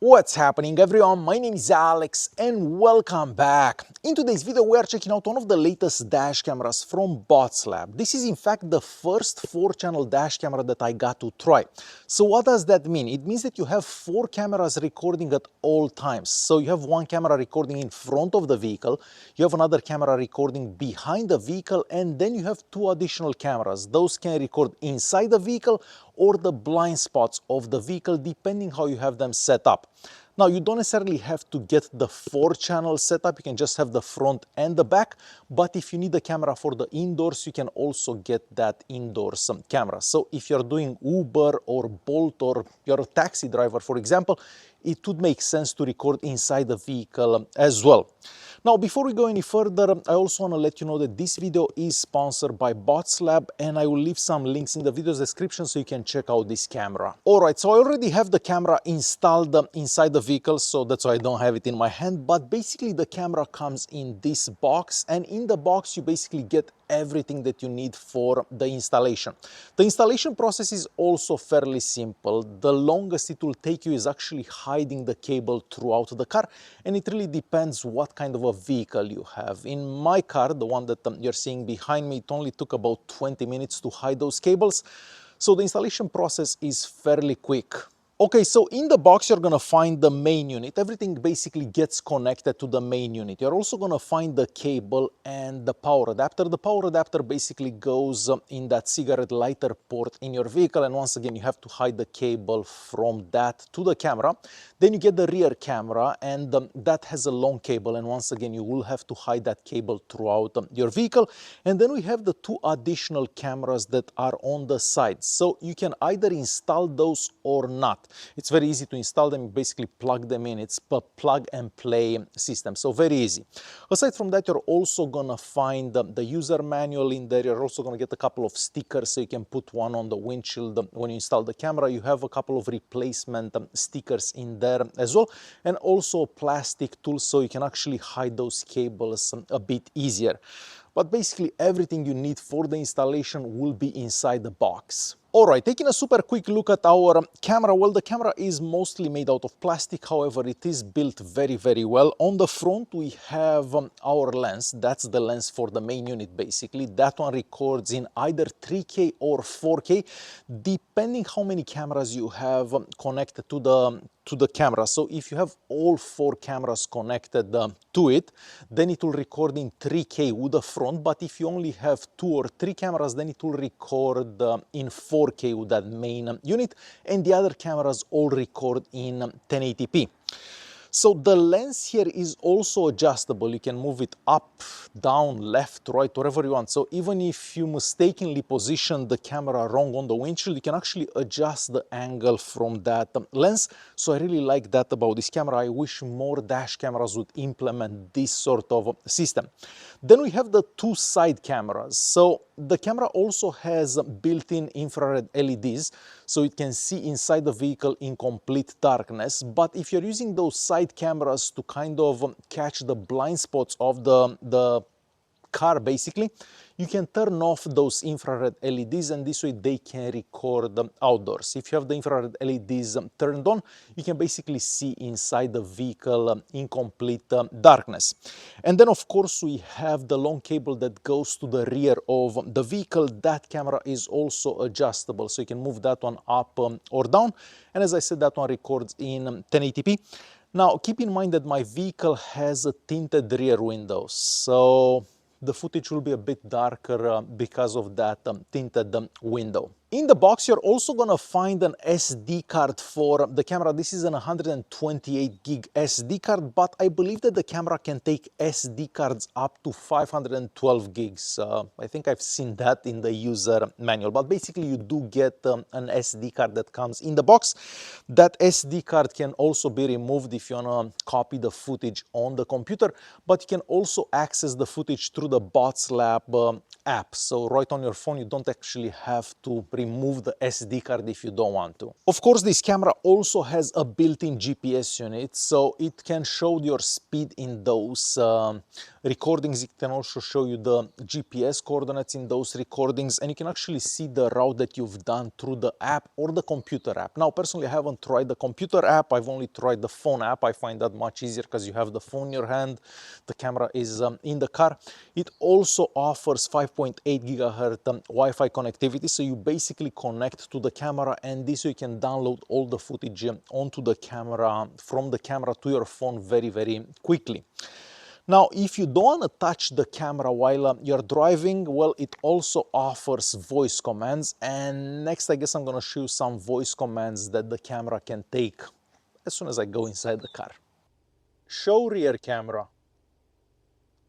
What's happening everyone, my name is Alex and welcome back. In today's video we are checking out one of the latest dash cameras from Botslab. This is in fact the first 4-channel dash camera that I got to try. So what does that mean? It means that you have 4 cameras recording at all times. So you have one camera recording in front of the vehicle, you have another camera recording behind the vehicle, and then you have 2 additional cameras. Those can record inside the vehicle or the blind spots of the vehicle depending how you have them set up. Now, you don't necessarily have to get the 4-channel setup, you can just have the front and the back, but if you need a camera for the indoors, you can also get that indoors camera. So if you're doing Uber or Bolt or you're a taxi driver, for example, it would make sense to record inside the vehicle as well. Now, before we go any further, I also want to let you know that this video is sponsored by Botslab, and I will leave some links in the video's description so you can check out this camera. Alright, so I already have the camera installed inside the vehicle, so that's why I don't have it in my hand, but basically the camera comes in this box, and in the box you basically get everything that you need for the installation. The installation process is also fairly simple. The longest it will take you is actually hiding the cable throughout the car, and it really depends what kind of a vehicle you have. In my car, the one that you're seeing behind me, it only took about 20 minutes to hide those cables, so the installation process is fairly quick. Okay, so in the box you're gonna find the main unit. Everything basically gets connected to the main unit. You're also gonna find the cable and the power adapter. The power adapter basically goes in that cigarette lighter port in your vehicle, and once again you have to hide the cable from that to the camera. Then you get the rear camera, and that has a long cable, and once again you will have to hide that cable throughout your vehicle. And then we have the 2 additional cameras that are on the sides. So you can either install those or not. It's very easy to install them. You basically plug them in. It's a plug and play system, so very easy. Aside from that, you're also gonna find the user manual in there. You're also gonna get a couple of stickers, so you can put one on the windshield when you install the camera. You have a couple of replacement stickers in there as well, and also plastic tools, so you can actually hide those cables a bit easier. But basically everything you need for the installation will be inside the box. Alright, taking a super quick look at our camera. Well, the camera is mostly made out of plastic, however it is built very well. On the front we have our lens. That's the lens for the main unit basically. That one records in either 3K or 4K, depending how many cameras you have connected to the camera. So if you have all 4 cameras connected to it, then it will record in 3K with the front, but if you only have 2 or 3 cameras, then it will record in 4K with that main unit, and the other cameras all record in 1080p. So the lens here is also adjustable. You can move it up, down, left, right, wherever you want. So even if you mistakenly position the camera wrong on the windshield, you can actually adjust the angle from that lens. So I really like that about this camera. I wish more dash cameras would implement this sort of system. Then we have the 2 side cameras. So the camera also has built-in infrared LEDs, so it can see inside the vehicle in complete darkness. But if you're using those side cameras to kind of catch the blind spots of the car basically, you can turn off those infrared LEDs, and this way they can record outdoors. If you have the infrared LEDs turned on, you can basically see inside the vehicle in complete darkness. And then of course we have the long cable that goes to the rear of the vehicle. That camera is also adjustable, so you can move that one up or down, and as I said, that one records in 1080p. Now keep in mind that my vehicle has a tinted rear window, so the footage will be a bit darker because of that tinted window. In the box, you're also gonna find an SD card for the camera. This is an 128 gig SD card, but I believe that the camera can take SD cards up to 512 gigs. I think I've seen that in the user manual, but basically you do get an SD card that comes in the box. That SD card can also be removed if you wanna copy the footage on the computer, but you can also access the footage through the Botslab app. So right on your phone, you don't actually have to remove the SD card if you don't want to. Of course, this camera also has a built-in GPS unit, so it can show your speed in those recordings. It can also show you the GPS coordinates in those recordings, and you can actually see the route that you've done through the app or the computer app. Now, personally, I haven't tried the computer app. I've only tried the phone app. I find that much easier because you have the phone in your hand, the camera is in the car. It also offers 5.8 gigahertz Wi-Fi connectivity, so you basically connect to the camera, and this way you can download all the footage onto the camera, from the camera to your phone very, very quickly. Now, if you don't want to touch the camera while you're driving, well, it also offers voice commands. And next, I guess I'm going to show you some voice commands that the camera can take as soon as I go inside the car. Show rear camera.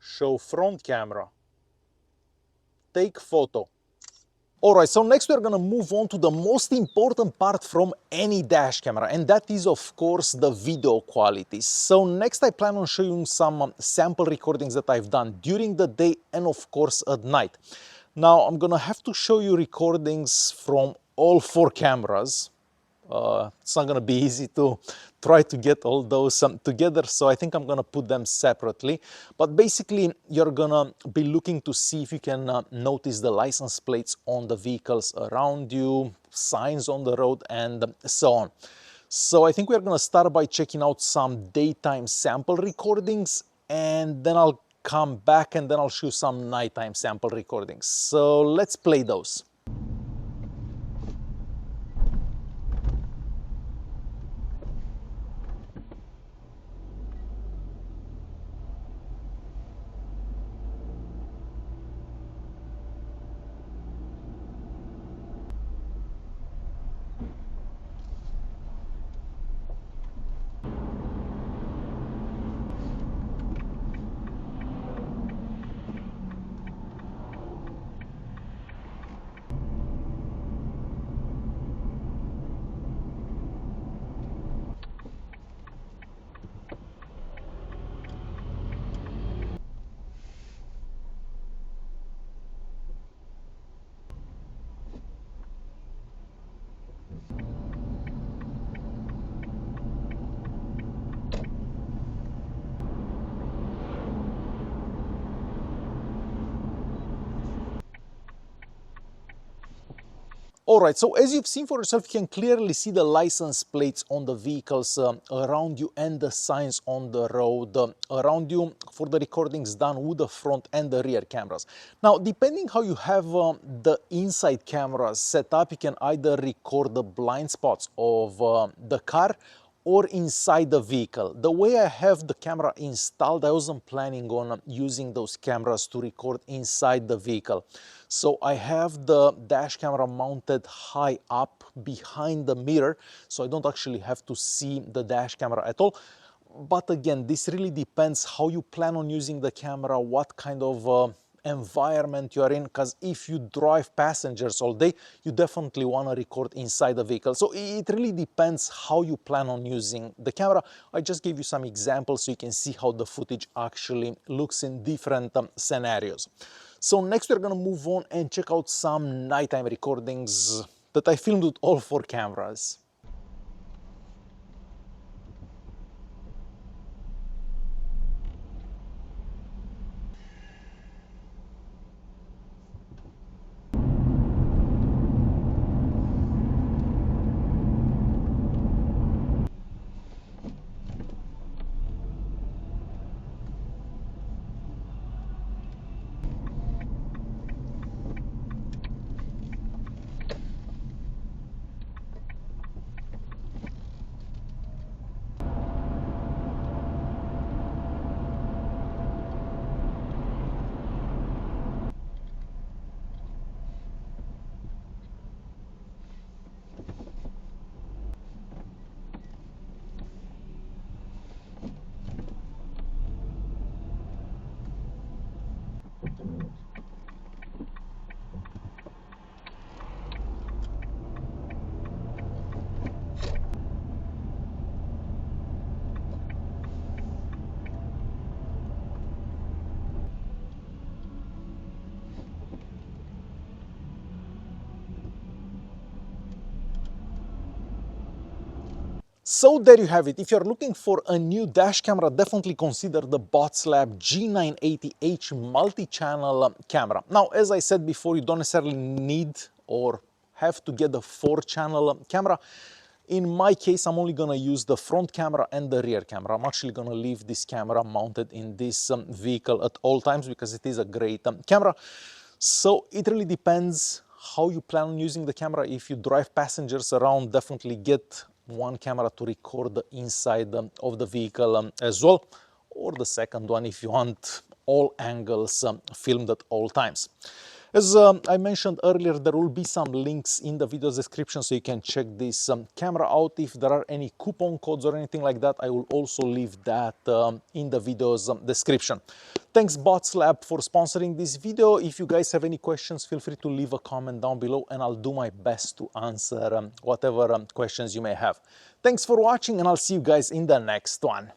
Show front camera. Take photo. Alright, so next we're gonna move on to the most important part from any dash camera, and that is of course the video quality. So next I plan on showing some sample recordings that I've done during the day and of course at night. Now I'm gonna have to show you recordings from all 4 cameras. It's not gonna be easy to try to get all those together, so I think I'm gonna put them separately. But basically, you're gonna be looking to see if you can notice the license plates on the vehicles around you, signs on the road, and so on. So I think we're gonna start by checking out some daytime sample recordings, and then I'll come back and then I'll show some nighttime sample recordings. So let's play those. Alright, so as you've seen for yourself, you can clearly see the license plates on the vehicles around you and the signs on the road around you for the recordings done with the front and the rear cameras. Now, depending how you have the inside cameras set up, you can either record the blind spots of the car or inside the vehicle. The way I have the camera installed, I wasn't planning on using those cameras to record inside the vehicle. So I have the dash camera mounted high up behind the mirror, so I don't actually have to see the dash camera at all. But again, this really depends how you plan on using the camera, what kind of environment you are in, because if you drive passengers all day, you definitely want to record inside the vehicle. So it really depends how you plan on using the camera. I just gave you some examples so you can see how the footage actually looks in different scenarios. So next we're going to move on and check out some nighttime recordings that I filmed with all 4 cameras. So there you have it. If you're looking for a new dash camera, definitely consider the Botslab G980H multi-channel camera. Now, as I said before, you don't necessarily need or have to get the 4-channel camera. In my case, I'm only gonna use the front camera and the rear camera. I'm actually gonna leave this camera mounted in this vehicle at all times because it is a great camera. So it really depends how you plan on using the camera. If you drive passengers around, definitely get one camera to record the inside of the vehicle as well, or the second one if you want all angles filmed at all times. As I mentioned earlier, there will be some links in the video's description so you can check this camera out. If there are any coupon codes or anything like that, I will also leave that in the video's description. Thanks Botslab for sponsoring this video. If you guys have any questions, feel free to leave a comment down below and I'll do my best to answer whatever questions you may have. Thanks for watching and I'll see you guys in the next one.